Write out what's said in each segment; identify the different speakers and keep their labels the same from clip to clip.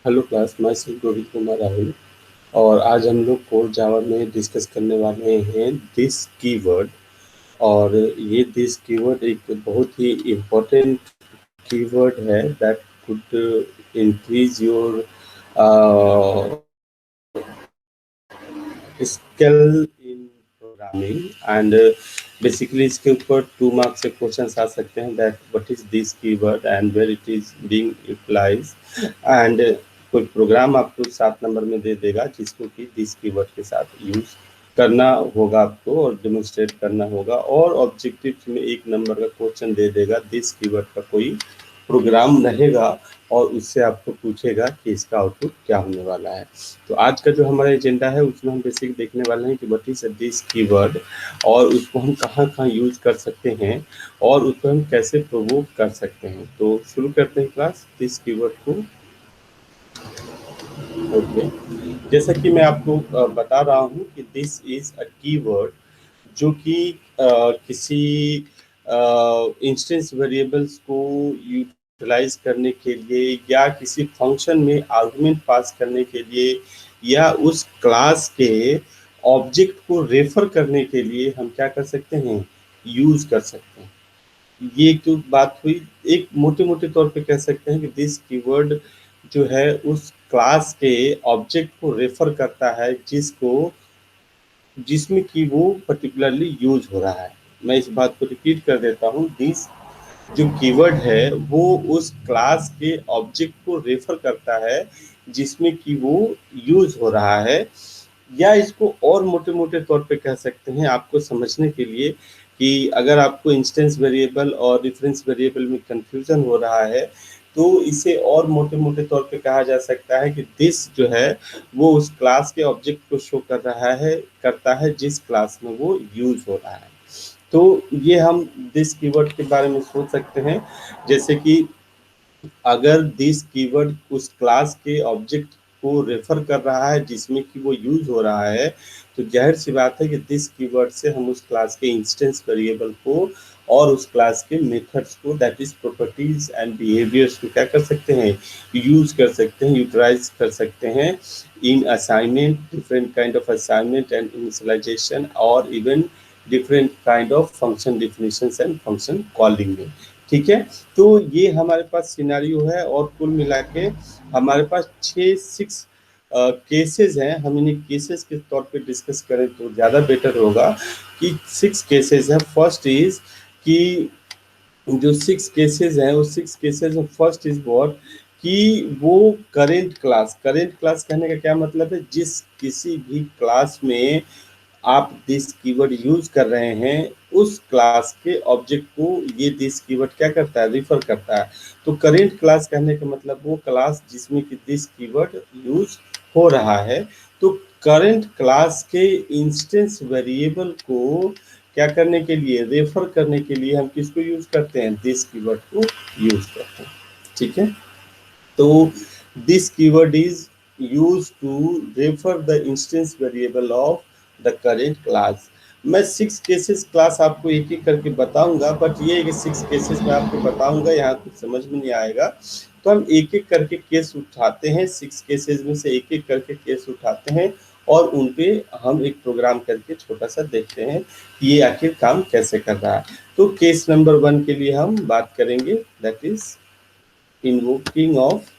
Speaker 1: Hello class, मैं श्री गोविंद कुमार राहुल। और आज हम लोग कोर जावा में डिस्कस करने वाले हैं दिस कीवर्ड। और ये दिस कीवर्ड एक बहुत ही इम्पोर्टेंट कीवर्ड है that could increase your skill in programming. And basically इसके ऊपर 2 मार्क्स के क्वेश्चन आ सकते हैं that what is this keyword and where it is being utilize. And कोई प्रोग्राम आपको 7 नंबर में दे देगा जिसको कि दिस कीवर्ड के साथ यूज करना होगा आपको और डेमोन्स्ट्रेट करना होगा। और ऑब्जेक्टिव में 1 नंबर का क्वेश्चन दे देगा, दिस कीवर्ड का कोई प्रोग्राम रहेगा और उससे आपको पूछेगा कि इसका आउटपुट क्या होने वाला है। तो आज का जो हमारा एजेंडा है उसमें हम बेसिक देखने वाले हैं कि व्हाट इज दिस कीवर्ड और उसको हम कहाँ कहाँ यूज कर सकते हैं और उसको हम कैसे प्रोवोक कर सकते हैं। तो शुरू करते हैं क्लास दिस कीवर्ड को। ओके, जैसा कि मैं आपको बता रहा हूँ कि दिस इज अ कीवर्ड जो कि किसी इंस्टेंस वेरिएबल्स को यूटिलाइज करने के लिए या किसी फंक्शन में आर्गुमेंट पास करने के लिए या उस क्लास के ऑब्जेक्ट को रेफर करने के लिए हम क्या कर सकते हैं, यूज कर सकते हैं। ये तो बात हुई। एक मोटे मोटे तौर पे कह सकते हैं कि दिस कीवर्ड जो है उस क्लास के ऑब्जेक्ट को रेफर करता है जिसमें कि वो पर्टिकुलरली यूज हो रहा है। मैं इस बात को रिपीट कर देता हूँ, दिस जो कीवर्ड है वो उस क्लास के ऑब्जेक्ट को रेफर करता है जिसमें कि वो यूज हो रहा है। या इसको और मोटे मोटे तौर पे कह सकते हैं आपको समझने के लिए कि अगर आपको इंस्टेंस वेरिएबल और रेफरेंस वेरिएबल में कंफ्यूजन हो रहा है तो इसे और मोटे मोटे तौर पे कहा जा सकता है कि दिस जो है वो उस क्लास के ऑब्जेक्ट को शो कर रहा है, करता है जिस क्लास में वो यूज हो रहा है। तो ये हम दिस कीवर्ड के बारे में सोच सकते हैं, जैसे कि अगर दिस कीवर्ड उस क्लास के ऑब्जेक्ट को रेफर कर रहा है जिसमें कि वो यूज हो रहा है, तो जाहिर सी बात है कि दिस कीवर्ड से हम उस क्लास के इंस्टेंस वेरिएबल को और उस क्लास के मेथड्स को that is properties and behaviours को क्या कर सकते हैं, यूज कर सकते हैं, यूटिलाइज कर सकते हैं in assignment, different kind of assignment and initialisation और even different kind of function definitions and function calling में। ठीक है, तो ये हमारे पास सिनेरियो है और कुल मिला के हमारे पास 6 केसेस हैं। हम इन्हें केसेस के तौर पे डिस्कस करें तो ज़्यादा बेटर होगा कि 6 केसेस हैं। फर्स्ट इज कि जो 6 केसेस हैं उस 6 केसेस में फर्स्ट इज व्हाट कि वो करेंट क्लास कहने का क्या मतलब है, जिस किसी भी क्लास में आप दिस कीवर्ड यूज कर रहे हैं उस क्लास के ऑब्जेक्ट को ये दिस कीवर्ड क्या करता है, रिफर करता है। तो करेंट क्लास कहने का मतलब वो क्लास जिसमें कि दिस कीवर्ड यूज हो रहा है। तो करंट क्लास के इंस्टेंस वेरिएबल को क्या करने के लिए, रेफर करने के लिए हम किसको यूज करते हैं, दिस कीवर्ड को यूज करते हैं। ठीक है, तो this keyword is used to refer the instance variable of the current class। मैं 6 केसेस क्लास आपको एक एक करके बताऊंगा, बट ये 6 केसेस मैं आपको बताऊंगा, यहाँ कुछ समझ में नहीं आएगा तो हम एक एक करके केस उठाते हैं। 6 केसेस में से एक एक करके केस उठाते हैं और उन पे हम एक प्रोग्राम करके छोटा सा देखते हैं कि ये आखिर काम कैसे कर रहा है। तो केस नंबर 1 के लिए हम बात करेंगे, that is invoking of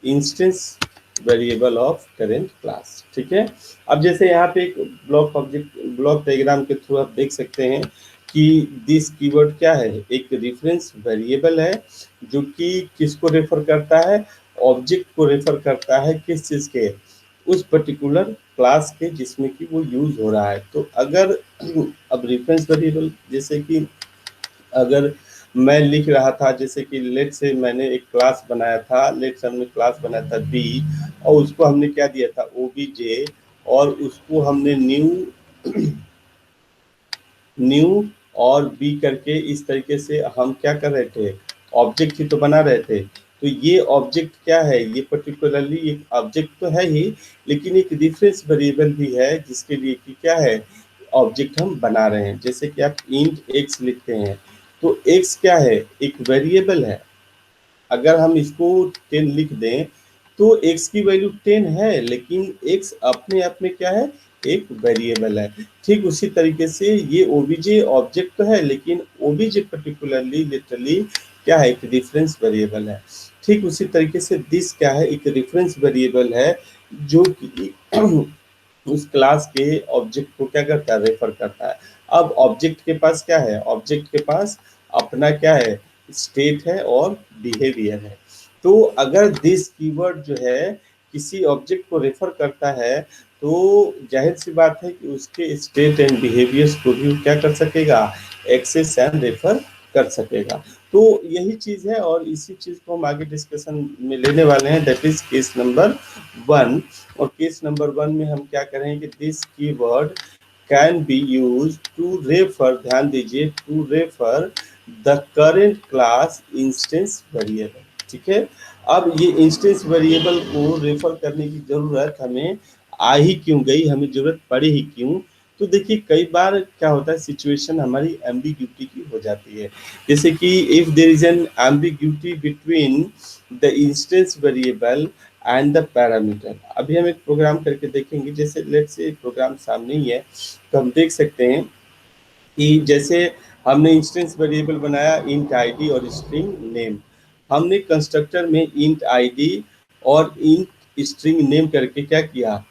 Speaker 1: instance variable of current class. ठीक है, अब जैसे यहाँ पे एक ब्लॉक डायग्राम के थ्रू आप देख सकते हैं कि दिस कीवर्ड क्या है, एक रेफरेंस वेरिएबल है जो कि किसको रेफर करता है, ऑब्जेक्ट को रेफर करता है, किस चीज के, उस पर्टिकुलर क्लास के जिसमें कि वो यूज हो रहा है। तो अगर अब रेफरेंस वेरिएबल जैसे कि अगर मैं लिख रहा था, जैसे कि लेट से मैंने एक क्लास बनाया था, लेट से हमने क्लास बनाया था बी और उसको हमने क्या दिया था, ओबीजे, और उसको हमने न्यू और बी करके इस तरीके से हम क्या कर रहे थे, ऑब्जेक्ट ही तो बना रहे थे। तो ये ऑब्जेक्ट क्या है, ये पर्टिकुलरली एक ऑब्जेक्ट तो है ही, लेकिन एक रेफरेंस वेरिएबल भी है जिसके लिए कि क्या है, ऑब्जेक्ट हम बना रहे हैं। जैसे कि आप इंट एक्स लिखते हैं तो एक्स क्या है, एक वेरिएबल है। अगर हम इसको 10 लिख दें तो x की वैल्यू 10 है, लेकिन x अपने आप में क्या है, एक वेरिएबल है। ठीक उसी तरीके से ये ओबीजे ऑब्जेक्ट तो है, लेकिन ओबीजे पर्टिकुलरली लिटरली क्या है, एक रेफरेंस वेरिएबल है। ठीक उसी तरीके से दिस क्या है, एक रेफरेंस वेरिएबल है जो कि उस क्लास के ऑब्जेक्ट को क्या करता है, रेफर करता है। अब ऑब्जेक्ट के पास क्या है, ऑब्जेक्ट के पास अपना क्या है, स्टेट है और बिहेवियर है। तो अगर दिस कीवर्ड जो है किसी ऑब्जेक्ट को रेफर करता है, तो जाहिर सी बात है कि उसके स्टेट एंड बिहेवियर्स को भी क्या कर सकेगा, एक्सेस एंड रेफर कर सकेगा। तो यही चीज है, और इसी चीज को हम आगे डिस्कशन में लेने वाले हैं, दैट इज केस नंबर 1। और केस नंबर 1 में हम क्या करेंगे, this keyword can be use to refer, ध्यान दीजिए, to refer the current class instance variable. ठीक है, अब ये इंस्टेंस वेरिएबल को रेफर करने की जरूरत हमें आ ही क्यों गई, हमें जरूरत पड़ी ही क्यों। तो देखिए कई बार क्या होता है, सिचुएशन हमारी एम्बिग्यूटी की हो जाती है। जैसे कि if there is an ambiguity between the instance variable and the parameter. अभी हम एक प्रोग्राम करके देखेंगे, जैसे लेट्स से प्रोग्राम सामने ही है, तो हम देख सकते हैं कि जैसे हमने इंस्टेंस वेरिएबल बनाया इंट आईडी और स्ट्रिंग नेम। हमने कंस्ट्रक्टर में इंट आईडी और इंट स्ट्रिंग नेम करके क्या किया,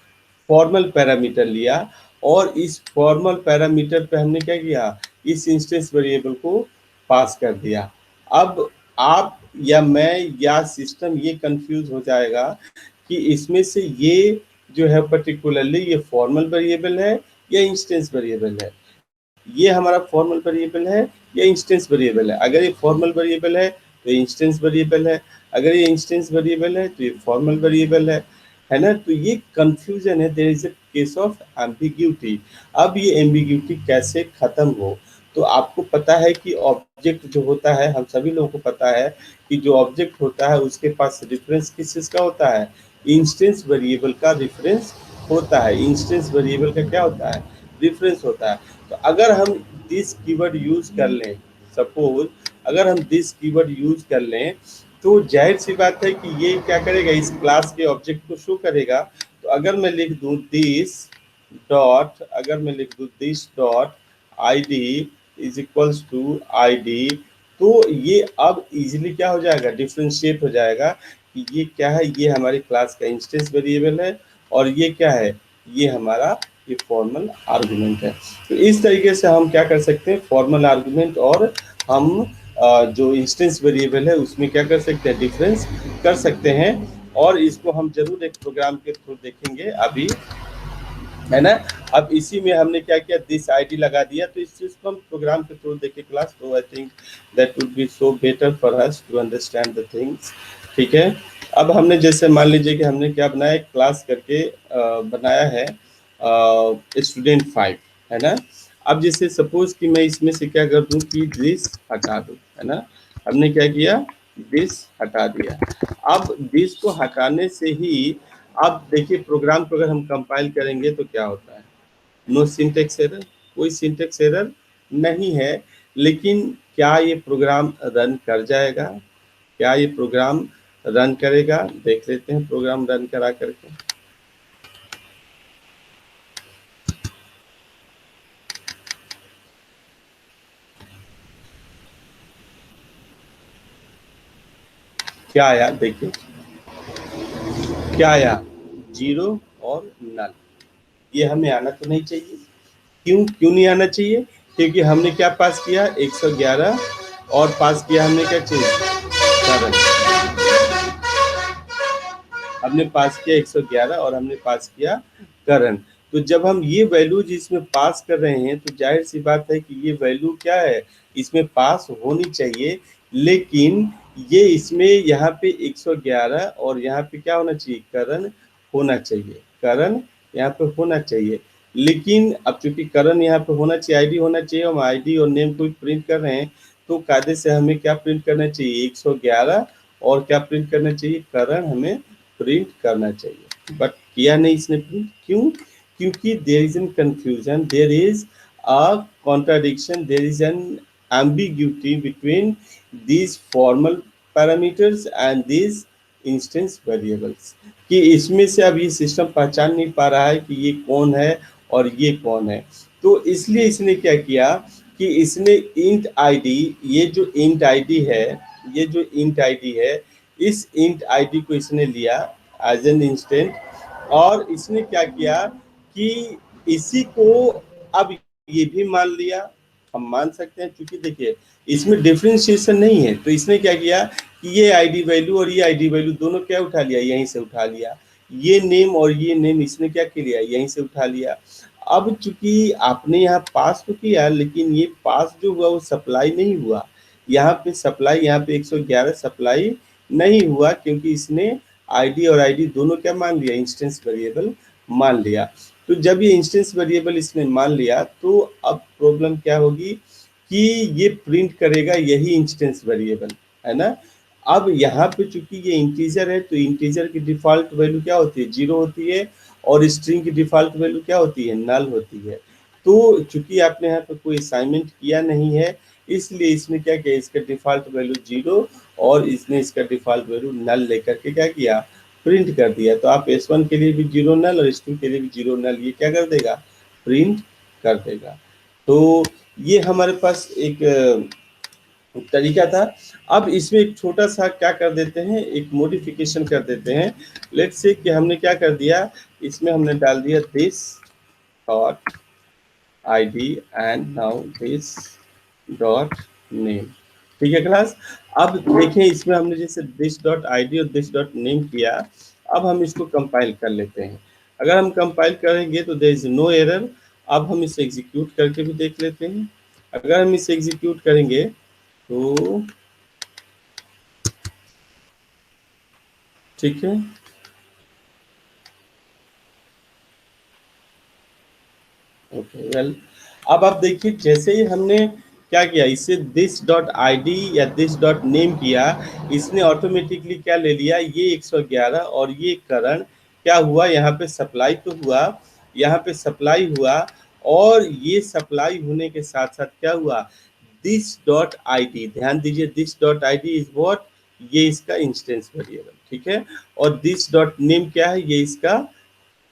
Speaker 1: फॉर्मल पैरामीटर लिया, और इस फॉर्मल पैरामीटर पे हमने क्या किया, इस इंस्टेंस वेरिएबल को पास कर दिया। अब आप या मैं या सिस्टम ये कंफ्यूज हो जाएगा कि इसमें से ये जो है पर्टिकुलरली ये फॉर्मल वेरिएबल है या इंस्टेंस वेरिएबल है, ये हमारा फॉर्मल वेरिएबल है या इंस्टेंस वेरिएबल है। अगर ये फॉर्मल वेरिएबल है तो इंस्टेंस वेरिएबल है, अगर ये इंस्टेंस वेरिएबल है तो ये फॉर्मल वेरिएबल है ना। तो ये कंफ्यूजन है, there is a case of ambiguity. अब ये एम्बिग्यूटी कैसे खत्म हो, तो आपको पता है कि ऑब्जेक्ट जो होता है, हम सभी लोगों को पता है कि जो ऑब्जेक्ट होता है उसके पास रेफरेंस किस चीज का होता है, इंस्टेंस वेरिएबल का रेफरेंस होता है। इंस्टेंस वेरिएबल का क्या होता है, रेफरेंस होता है। तो अगर हम दिस कीवर्ड यूज कर लें, सपोज अगर हम दिस कीवर्ड यूज कर लें, तो जाहिर सी बात है कि ये क्या करेगा, इस क्लास के ऑब्जेक्ट को शो करेगा। तो अगर मैं लिख दूं दिस डॉट, अगर मैं लिख दूं this dot ID is equals to ID, तो ये अब इजीली क्या हो जाएगा, डिफ्रेंशिएट हो जाएगा कि ये क्या है, ये हमारी क्लास का इंस्टेंस वेरिएबल है, और ये क्या है, ये हमारा ये फॉर्मल आर्गुमेंट है। तो इस तरीके से हम क्या कर सकते हैं, फॉर्मल आर्गुमेंट और हम जो इंस्टेंस वेरिएबल है उसमें क्या कर सकते हैं, डिफरेंस कर सकते हैं। और इसको हम जरूर एक प्रोग्राम के थ्रू देखेंगे अभी, है ना। अब इसी में हमने क्या किया, दिस आईडी लगा दिया, तो इस चीज को हम प्रोग्राम के थ्रू देखे क्लास, तो I think that would be so better for us to understand the things. ठीक है, अब हमने जैसे मान लीजिए कि हमने क्या बनाया, क्लास करके बनाया है स्टूडेंट 5, है ना। अब जैसे सपोज कि मैं इसमें से क्या कर दूं कि दिस हटा दूं, है ना। हमने क्या किया, दिस हटा दिया। अब दिस को हटाने से ही अब देखिए प्रोग्राम को अगर हम कंपाइल करेंगे तो क्या होता है, नो सिंटेक्स एरर, कोई सिंटेक्स एरर नहीं है। लेकिन क्या ये प्रोग्राम रन कर जाएगा, क्या ये प्रोग्राम रन करेगा, देख लेते हैं प्रोग्राम रन करा करके। क्या आया देखिए, क्या आया, जीरो और नल। ये हमें आना तो नहीं चाहिए। क्यों क्यों नहीं आना चाहिए, क्योंकि हमने क्या पास किया, 111, और पास किया हमने क्या चीज, करंट। हमने पास किया 111 और हमने पास किया करंट। तो जब हम ये वैल्यूज इसमें पास कर रहे हैं, तो जाहिर सी बात है कि ये वैल्यू क्या है, इसमें पास होनी चाहिए। लेकिन ये इसमें यहाँ पे 111 और यहाँ पे क्या होना चाहिए, करण होना चाहिए, करण यहाँ पे होना चाहिए। लेकिन अब चूंकि करण यहाँ पे होना चाहिए, आईडी होना चाहिए, हम आईडी और नेम को प्रिंट कर रहे हैं, तो कायदे से हमें क्या प्रिंट करना चाहिए, 111, और क्या प्रिंट करना चाहिए, करण हमें प्रिंट करना चाहिए। बट किया नहीं इसने प्रिंट, क्यों, क्योंकि there is an confusion, there is a contradiction, there is an ambiguity between these formal parameters and these instance variables, कि इसमें से अब ये सिस्टम पहचान नहीं पा रहा है कि ये कौन है और ये कौन है। तो इसलिए इसने क्या किया कि इसने इंट आईडी, ये जो इंट आईडी है, ये जो इंट आईडी है, इस इंट आईडी को इसने लिया एज एन इंस्टेंट, और इसने क्या किया कि इसी को अब ये भी मान लिया। हम मान सकते हैं क्योंकि देखिए इसमें डिफरेंशिएशन नहीं है, तो इसने क्या किया कि ये आईडी वैल्यू और ये आईडी वैल्यू दोनों क्या उठा लिया, यहीं से उठा लिया। ये नेम और ये नेम इसने क्या कर लिया, यहीं से उठा लिया। अब चूंकि आपने यहाँ पास तो किया, लेकिन ये पास जो हुआ वो सप्लाई नहीं हुआ। यहाँ पे सप्लाई, यहाँ पे 111 सप्लाई नहीं हुआ, क्योंकि इसने आईडी और आईडी दोनों क्या मान लिया, इंस्टेंस वेरिएबल मान लिया। तो जब ये इंस्टेंस वेरिएबल इसने मान लिया, तो अब प्रॉब्लम क्या होगी कि ये प्रिंट करेगा यही इंस्टेंस वेरिएबल, है ना। अब यहाँ पे चूंकि ये इंटीजर है, तो इंटीजर की डिफॉल्ट वैल्यू क्या होती है, 0 होती है, और स्ट्रिंग की डिफॉल्ट वैल्यू क्या होती है, नल होती है। तो चूंकि आपने यहाँ पे कोई असाइनमेंट किया नहीं है, इसलिए इसने क्या किया, इसका डिफॉल्ट वैल्यू 0 और इसने इसका डिफॉल्ट वैल्यू नल लेकर के क्या किया, प्रिंट कर दिया। तो आप S1 के लिए भी 0 नल और S2 के लिए भी 0 नल, ये क्या कर देगा, प्रिंट कर देगा। तो ये हमारे पास एक तरीका था। अब इसमें एक छोटा सा क्या कर देते हैं, एक मॉडिफिकेशन कर देते हैं। लेट्स से कि हमने क्या कर दिया, इसमें हमने डाल दिया this dot ID and now this dot name. ठीक है क्लास। अब देखें इसमें हमने जैसे दिस डॉट आईडी और दिस डॉट नेम किया। अब हम इसको कंपाइल कर लेते हैं। अगर हम कंपाइल करेंगे तो देयर इज नो एरर। अब हम इसे एग्जीक्यूट करके भी देख लेते हैं। अगर हम इसे एग्जीक्यूट करेंगे तो ठीक है, ओके वेल। अब आप देखिए जैसे ही हमने क्या किया, इसे दिस डॉट आईडी या दिस डॉट नेम किया, इसने ऑटोमेटिकली क्या ले लिया, ये 111 और ये करण क्या हुआ, यहाँ पे सप्लाई तो हुआ, यहाँ पे सप्लाई हुआ, और ये सप्लाई होने के साथ साथ क्या हुआ, दिस डॉट आईडी, ध्यान दीजिए this dot ID is what, ये इसका इंस्टेंस वेरिएबल, ठीक है। और दिस डॉट नेम क्या है, ये इसका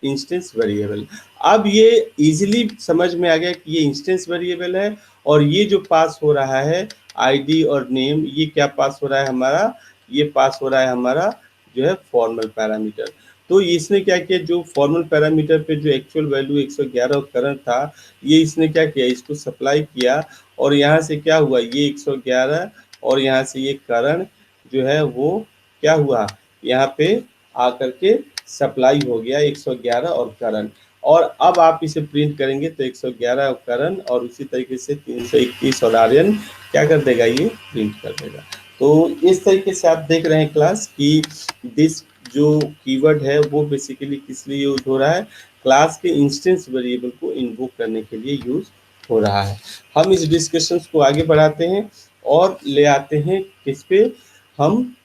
Speaker 1: इंस्टेंस वेरिएबल। अब ये इजीली समझ में आ गया कि ये इंस्टेंस वेरिएबल है, और ये जो पास हो रहा है आईडी और नेम, ये क्या पास हो रहा है हमारा, ये पास हो रहा है हमारा जो है फॉर्मल पैरामीटर। तो इसने क्या किया, जो फॉर्मल पैरामीटर पे जो एक्चुअल वैल्यू 111 और करंट था, ये इसने क्या किया, इसको सप्लाई किया, और यहाँ से क्या हुआ, ये 111 और यहाँ से ये करंट जो है वो क्या हुआ, यहाँ पे आकर के सप्लाई हो गया 111 और करंट। और अब आप इसे प्रिंट करेंगे तो 111 और करंट, और उसी तरीके से 321 और आर्यन क्या कर देगा, ये प्रिंट कर देगा। तो इस तरीके से आप देख रहे हैं क्लास कि दिस जो कीवर्ड है वो बेसिकली किस लिए यूज हो रहा है, क्लास के इंस्टेंस वेरिएबल को इन्वोक करने के लिए यूज हो रहा है। हम इस डिस्कशंस को आगे बढ़ाते हैं और ले आते हैं किस पे, हम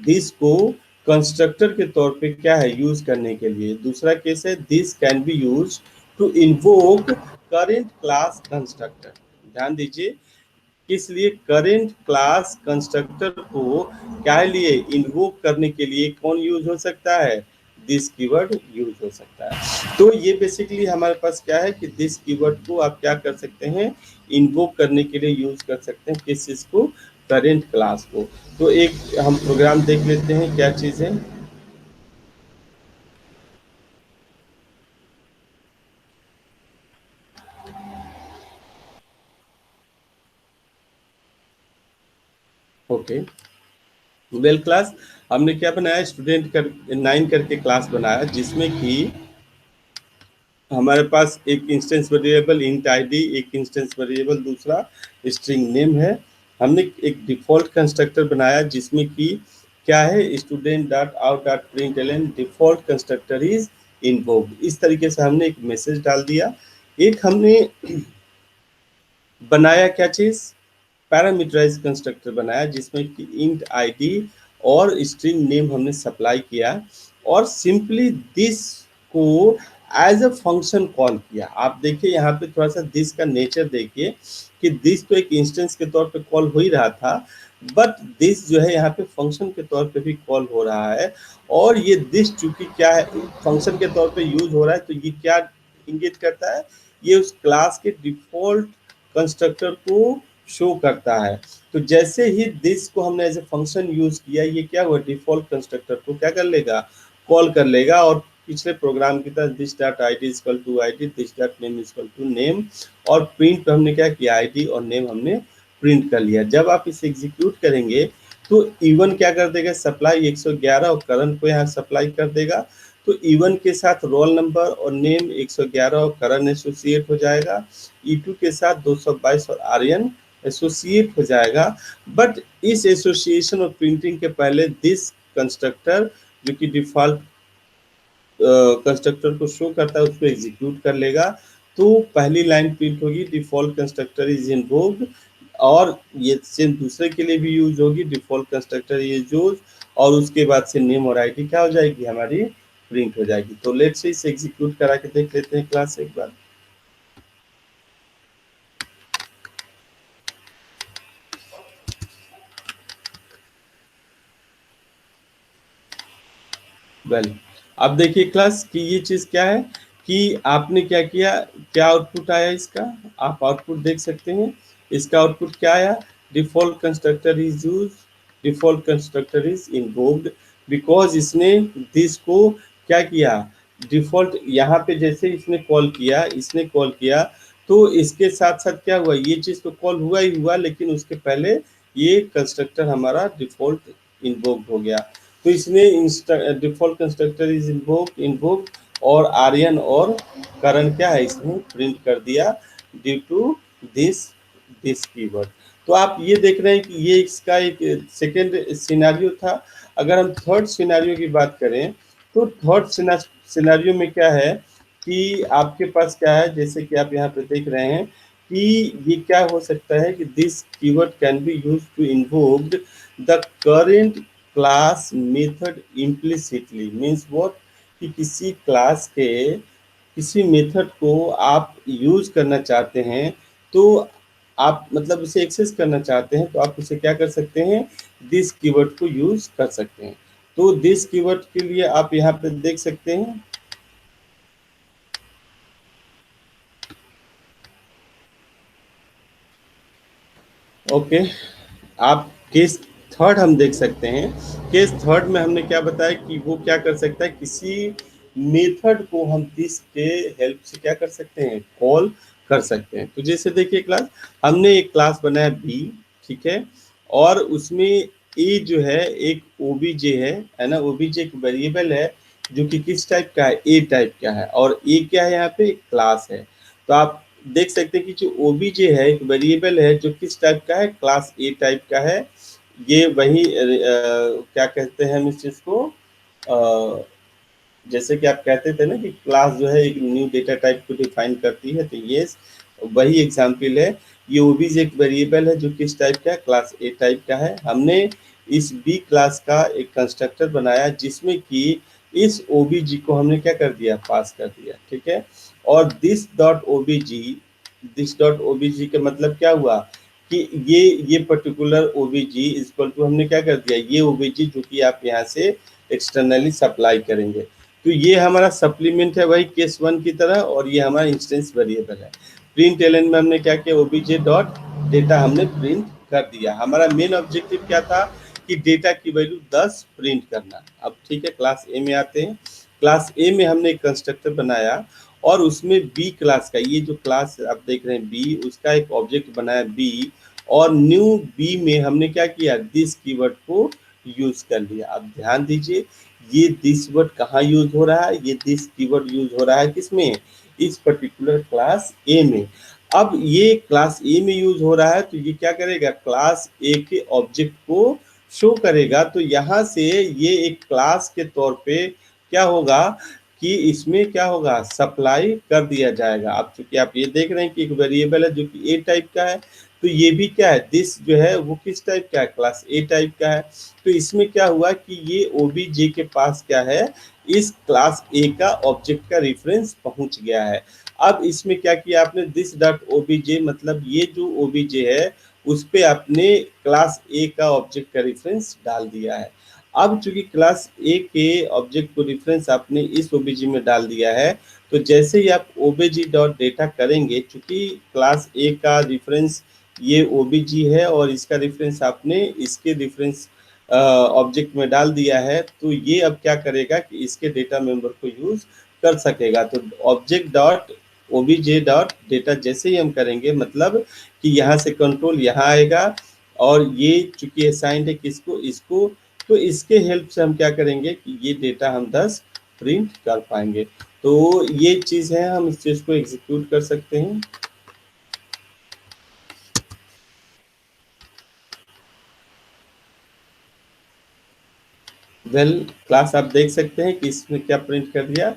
Speaker 1: दिस को कंस्ट्रक्टर के तौर पे क्या है यूज करने के लिए। दूसरा केस है this can be use to invoke current class constructor. ध्यान दीजिए किस लिए, करेंट क्लास कंस्ट्रक्टर को क्या लिए इन्वोक करने के लिए कौन यूज हो सकता है, दिस कीवर्ड यूज हो सकता है। तो ये बेसिकली हमारे पास क्या है कि दिस कीवर्ड को आप क्या कर सकते हैं, इन्वोक करने के लिए यूज कर सकते हैं, किस चीज को, करेंट क्लास को। तो एक हम प्रोग्राम देख लेते हैं क्या चीज है। ओके वेल क्लास, हमने क्या बनाया, स्टूडेंट कर 9 करके क्लास बनाया, जिसमें कि हमारे पास एक इंस्टेंस वेरिएबल इंट आईडी, एक इंस्टेंस वेरिएबल दूसरा स्ट्रिंग नेम है। हमने एक डिफॉल्ट कंस्ट्रक्टर बनाया जिसमें कि क्या है, student dot out dot println default constructor is invoked. इस तरीके से हमने एक मैसेज डाल दिया। एक हमने बनाया क्या चीज, पैरामीटराइज कंस्ट्रक्टर बनाया जिसमें कि इंट आईडी और स्ट्रिंग नेम हमने सप्लाई किया, और सिंपली दिस को एज अ फंक्शन कॉल किया। आप देखिए यहाँ पे थोड़ा सा दिस का नेचर देखिए कि दिस तो एक इंस्टेंस के तौर पे कॉल हो ही रहा था, बट दिस जो है यहाँ पे फंक्शन के तौर पे भी कॉल हो रहा है, और ये दिस चूंकि क्या है फंक्शन के तौर पे यूज हो रहा है, तो ये क्या इंगित करता है, ये उस क्लास के डिफॉल्ट कंस्ट्रक्टर को शो करता है। तो जैसे ही दिस को हमने एज ए फंक्शन यूज किया, ये क्या हुआ, डिफॉल्ट कंस्ट्रक्टर को क्या कर लेगा, कॉल कर लेगा, और पिछले प्रोग्राम की तरह this dot I D is equal to I D, this dot name is equal to name, और प्रिंट पे हमने क्या किया, आई डी और नेम हमने प्रिंट कर लिया। जब आप इसे एग्जीक्यूट करेंगे तो इवन क्या कर देगा, सप्लाई 111 और करण को यहाँ सप्लाई कर देगा। तो इवन के साथ रोल नंबर और नेम 111 और करण एसोसिएट हो जाएगा, ई2 के साथ 222 और आर्यन एसोसिएट हो जाएगा। बट इस एसोसिएशन और प्रिंटिंग के पहले दिस कंस्ट्रक्टर जो कि डिफॉल्ट कंस्ट्रक्टर को शो करता है उसको एग्जीक्यूट कर लेगा। तो पहली लाइन प्रिंट होगी, डिफॉल्ट कंस्ट्रक्टर इज इन्वोक्ड, और ये सेम दूसरे के लिए भी यूज होगी, डिफॉल्ट कंस्ट्रक्टर इज यूज, और उसके बाद से नेम और आईडी क्या हो जाएगी, हमारी प्रिंट हो जाएगी। तो लेट्स से इसे एग्जीक्यूट करा के देख लेते हैं क्लास एक बार। वेल, अब देखिए क्लास कि ये चीज क्या है कि आपने क्या किया, क्या आउटपुट आया इसका, आप आउटपुट देख सकते हैं। इसका आउटपुट क्या आया, default constructor is use, default constructor is invoked, because इसने दिस को क्या किया, डिफॉल्ट यहाँ पे जैसे इसने कॉल किया, इसने कॉल किया, तो इसके साथ साथ क्या हुआ, ये चीज तो कॉल हुआ ही हुआ, लेकिन उसके पहले ये कंस्ट्रक्टर हमारा डिफॉल्ट इन्वोक्ड हो गया। तो इसने डिफॉल्ट कंस्ट्रक्टर इज इन्वोक्ड और आर्यन और करण क्या है इसने प्रिंट कर दिया due to this this keyword. तो आप ये देख रहे हैं कि ये इसका एक सेकेंड सिनेरियो था। अगर हम थर्ड सिनेरियो की बात करें, तो थर्ड सिनेरियो में क्या है कि आपके पास क्या है, जैसे कि आप यहाँ पे देख रहे हैं कि ये क्या हो सकता है कि this keyword can be use to invoked the current class method implicitly, means what, कि किसी क्लास के किसी मेथड को आप यूज करना चाहते हैं, तो आप मतलब उसे एक्सेस करना चाहते हैं, तो आप उसे क्या कर सकते हैं, दिस कीवर्ड को यूज कर सकते हैं। तो दिस कीवर्ड के लिए आप यहाँ पे देख सकते हैं, ओके। आप केस थर्ड हम देख सकते हैं। केस थर्ड में हमने क्या बताया कि वो क्या कर सकता है, किसी मेथड को हम दिस के हेल्प से क्या कर सकते हैं, कॉल कर सकते हैं। तो जैसे देखिए क्लास, हमने एक क्लास बनाया बी, ठीक है, और उसमें ए जो है एक ओबीजे है ना, ओबीजे एक वेरिएबल है जो कि किस टाइप का है, ए टाइप का है, और ए क्या है यहाँ पे, एक क्लास है। तो आप देख सकते हैं कि जो ओबीजे है एक वेरिएबल है जो किस टाइप का है, क्लास ए टाइप का है। ये वही क्या कहते हैं हम इस चीज को, जैसे कि आप कहते थे ना कि क्लास जो है एक न्यू डेटा टाइप को डिफाइन करती है, तो ये वही एग्जाम्पल है। ये ओबीजे एक वेरिएबल है जो किस टाइप का है, क्लास ए टाइप का है। हमने इस बी क्लास का एक कंस्ट्रक्टर बनाया जिसमें कि इस ओबीजी को हमने क्या कर दिया, पास कर दिया, ठीक है। और दिस डॉट ओबीजी का मतलब क्या हुआ कि ये पर्टिकुलर ओबीजी इक्वल टू हमने क्या कर दिया, ये ओबीजी जो कि आप यहाँ से एक्सटर्नली सप्लाई करेंगे। तो ये हमारा सप्लीमेंट है वही केस वन की तरह, और ये हमारा इंस्टेंस वेरिएबल है। प्रिंट एलन में हमने क्या किया, ओबीजे डॉट डेटा हमने प्रिंट कर दिया। हमारा मेन ऑब्जेक्टिव क्या था कि डेटा की वैल्यू 10 प्रिंट करना। अब ठीक है, क्लास ए में आते हैं। क्लास ए में हमने एक कंस्ट्रक्टर बनाया और उसमें बी क्लास का, ये जो क्लास आप देख रहे हैं बी, उसका एक ऑब्जेक्ट बनाया बी, और न्यू बी में हमने क्या किया, दिस कीवर्ड को यूज कर लिया। अब ध्यान दीजिए, ये दिस वर्ड कहाँ यूज हो रहा है, ये दिस कीवर्ड यूज हो रहा है किसमें, इस पर्टिकुलर क्लास ए में। अब ये क्लास ए में यूज हो रहा है, तो ये क्या करेगा, क्लास ए के ऑब्जेक्ट को शो करेगा। तो यहाँ से ये एक क्लास के तौर पे क्या होगा कि इसमें क्या होगा, सप्लाई कर दिया जाएगा। अब चूंकि आप ये देख रहे हैं कि एक वेरिएबल है जो कि ए टाइप का है, तो ये भी क्या है, दिस जो है वो किस टाइप का है, क्लास ए टाइप का है। तो इसमें क्या हुआ कि ये ओबीजे के पास क्या है, इस क्लास ए का ऑब्जेक्ट का रेफरेंस पहुंच गया है। अब इसमें क्या किया आपने, दिस डॉट ओबीजे, मतलब ये जो ओबीजे है उस पे आपने क्लास ए का ऑब्जेक्ट का रेफरेंस डाल दिया है। अब चूंकि क्लास ए के ऑब्जेक्ट को रेफरेंस आपने इस ओबीजी में डाल दिया है, तो जैसे ही आप ओबीजी डॉट डेटा करेंगे, चूंकि क्लास ए का रेफरेंस ये ओबीजी है और इसका रेफरेंस आपने इसके रेफरेंस ऑब्जेक्ट में डाल दिया है, तो ये अब क्या करेगा कि इसके डेटा मेंबर को यूज कर सकेगा। तो object dot OBJ dot data जैसे ही हम करेंगे, मतलब कि यहाँ से कंट्रोल यहाँ आएगा और ये चूंकि असाइंड है किसको, इसको, तो इसके हेल्प से हम क्या करेंगे कि ये डेटा हम 10 प्रिंट कर पाएंगे। तो ये चीज़ है, हम इस चीज़ को एग्जीक्यूट कर सकते हैं। वेल क्लास आप देख सकते हैं कि इसमें क्या प्रिंट कर दिया,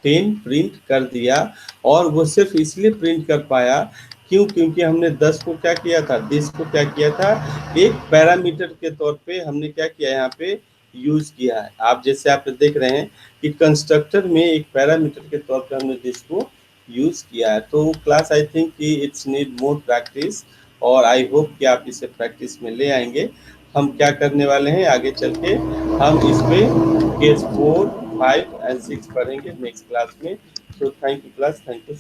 Speaker 1: 10 प्रिंट कर दिया। और वो सिर्फ इसलिए प्रिंट कर पाया क्यों, क्योंकि हमने 10 को क्या किया था, 10 को क्या किया था, एक पैरामीटर के तौर पे हमने क्या किया यहाँ पे यूज किया है। आप जैसे आप देख रहे हैं कि कंस्ट्रक्टर में एक पैरामीटर के तौर पे हमने दिस को यूज किया है। तो क्लास आई थिंक कि इट्स नीड मोर प्रैक्टिस, और आई होप कि आप इसे प्रैक्टिस में ले आएंगे। हम क्या करने वाले हैं आगे चल के, हम इसमें केस 4, 5 एंड 6 पढ़ेंगे नेक्स्ट क्लास में। तो thank you class, thank you.